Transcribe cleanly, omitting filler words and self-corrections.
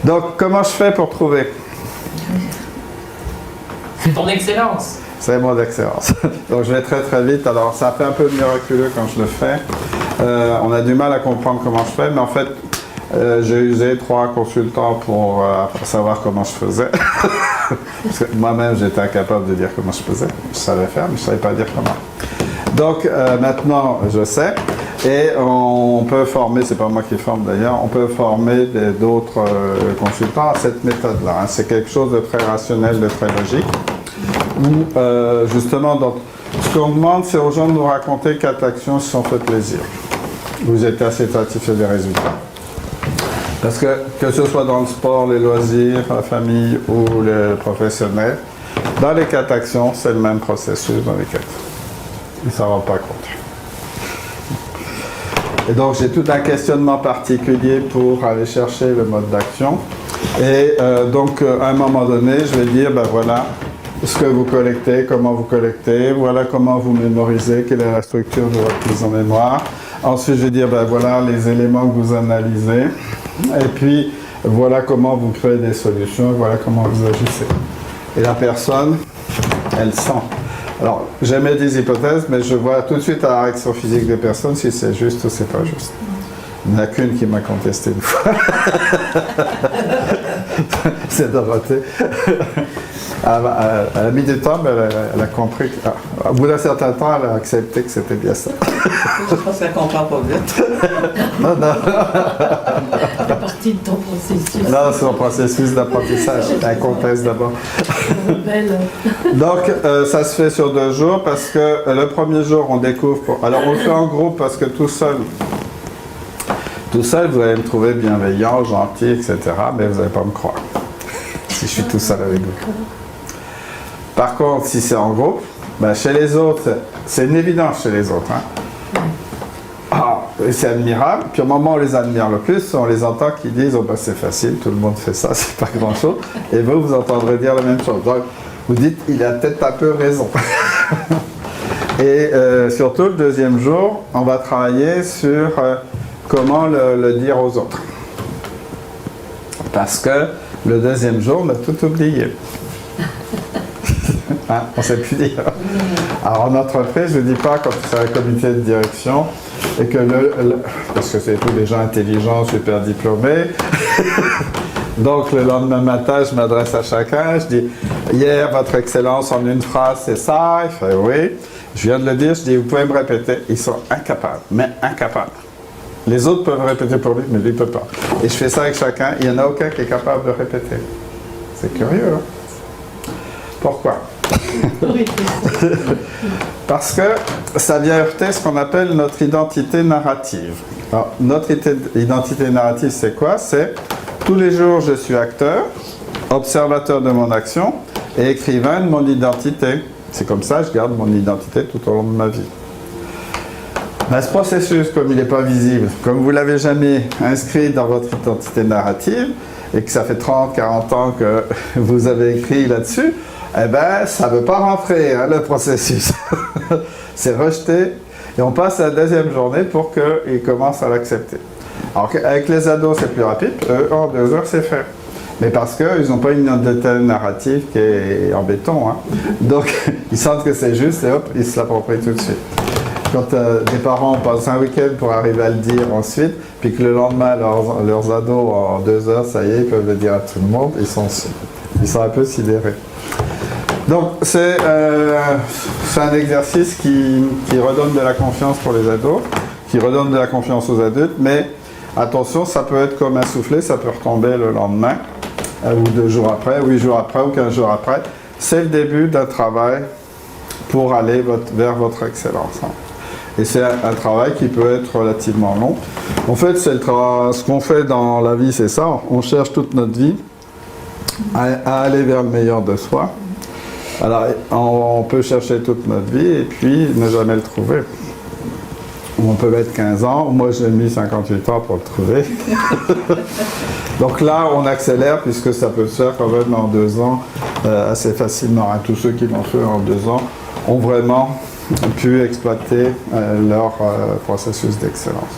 Donc, comment je fais pour trouver? C'est ton excellence. C'est mon excellence. Donc, je vais très très vite. Alors, ça fait un peu miraculeux quand je le fais. On a du mal à comprendre comment je fais, mais en fait, j'ai usé 3 consultants pour savoir comment je faisais. Parce que moi-même, j'étais incapable de dire comment je faisais. Je savais faire, mais je ne savais pas dire comment. Donc, maintenant, je sais. Et on peut former, c'est pas moi qui forme d'ailleurs, on peut former d'autres consultants à cette méthode-là. Hein. C'est quelque chose de très rationnel, de très logique. Où, justement, donc, ce qu'on demande, c'est aux gens de nous raconter 4 actions qui sont fait plaisir. Vous êtes assez satisfait des résultats. Parce que ce soit dans le sport, les loisirs, la famille ou les professionnels, dans les 4 actions, c'est le même processus dans les 4. Ils ne s'en rendent pas compte. Et donc, j'ai tout un questionnement particulier pour aller chercher le mode d'action. Et donc, à un moment donné, je vais dire, ben voilà, ce que vous collectez, comment vous collectez, voilà comment vous mémorisez, quelle est la structure de votre prise en mémoire. Ensuite, je vais dire, ben voilà les éléments que vous analysez. Et puis, voilà comment vous créez des solutions, voilà comment vous agissez. Et la personne, elle sent. Alors, j'émets des hypothèses, mais je vois tout de suite à la réaction physique des personnes si c'est juste ou c'est pas juste. Il n'y en a qu'une qui m'a contesté une fois. C'est Dorothée. Elle a mis du temps, mais elle a compris. Au bout d'un certain temps, elle a accepté que c'était bien ça. Je pense qu'elle ne comprend pas vite. Non. Ça fait partie de ton processus. Non, c'est mon processus d'apprentissage. Elle conteste d'abord. Donc, ça se fait sur 2 jours parce que le premier jour, on découvre. Alors, on le fait en groupe parce que tout seul, vous allez me trouver bienveillant, gentil, etc. Mais vous n'allez pas me croire si je suis tout seul avec vous. Par contre, si c'est en groupe, ben chez les autres, c'est une évidence chez les autres. Hein. Ah, c'est admirable. Puis au moment où on les admire le plus, on les entend qui disent « Oh ben c'est facile, tout le monde fait ça, c'est pas grand-chose. » Et vous entendrez dire la même chose. Donc, vous dites « Il a peut-être un peu raison. » Et surtout, le deuxième jour, on va travailler sur comment le dire aux autres. Parce que le deuxième jour, on a tout oublié. Hein, on ne sait plus dire. Alors en entreprise, je ne dis pas quand c'est un comité de direction, et que parce que c'est tous des gens intelligents, super diplômés. Donc le lendemain matin, je m'adresse à chacun, je dis « Hier, votre excellence, en une phrase, c'est ça ?» Il fait « Oui. » Je viens de le dire, je dis « Vous pouvez me répéter ?» Ils sont incapables, mais incapables. Les autres peuvent répéter pour lui, mais lui ne peut pas. Et je fais ça avec chacun, il n'y en a aucun qui est capable de répéter. C'est curieux, hein? Pourquoi? Parce que ça vient heurter ce qu'on appelle notre identité narrative. Alors, notre identité narrative, c'est quoi? C'est tous les jours, je suis acteur, observateur de mon action et écrivain de mon identité. C'est comme ça, je garde mon identité tout au long de ma vie. Ben, ce processus, comme il n'est pas visible, comme vous ne l'avez jamais inscrit dans votre identité narrative, et que ça fait 30, 40 ans que vous avez écrit là-dessus, eh ben, ça ne veut pas rentrer, hein, le processus. C'est rejeté, et on passe à la deuxième journée pour qu'ils commencent à l'accepter. Alors qu'avec les ados, c'est plus rapide, en 2 heures, c'est fait. Mais parce qu'ils n'ont pas une identité narrative qui est en béton. Hein. Donc, ils sentent que c'est juste, et hop, ils se l'approprient tout de suite. Quand des parents passent un week-end pour arriver à le dire ensuite, puis que le lendemain, leurs ados, en 2 heures, ça y est, ils peuvent le dire à tout le monde, ils sont un peu sidérés. Donc, c'est un exercice qui redonne de la confiance pour les ados, qui redonne de la confiance aux adultes, mais attention, ça peut être comme un soufflet, ça peut retomber le lendemain, ou 2 jours après, 8 jours après, ou 15 jours après. C'est le début d'un travail pour aller vers votre excellence. Et c'est un travail qui peut être relativement long. En fait, ce qu'on fait dans la vie, c'est ça. On cherche toute notre vie à aller vers le meilleur de soi. Alors, on peut chercher toute notre vie et puis ne jamais le trouver. On peut mettre 15 ans. Moi, j'ai mis 58 ans pour le trouver. Donc là, on accélère puisque ça peut se faire quand même en 2 ans assez facilement. Tous ceux qui l'ont fait en 2 ans ont vraiment pu exploiter leur processus d'excellence.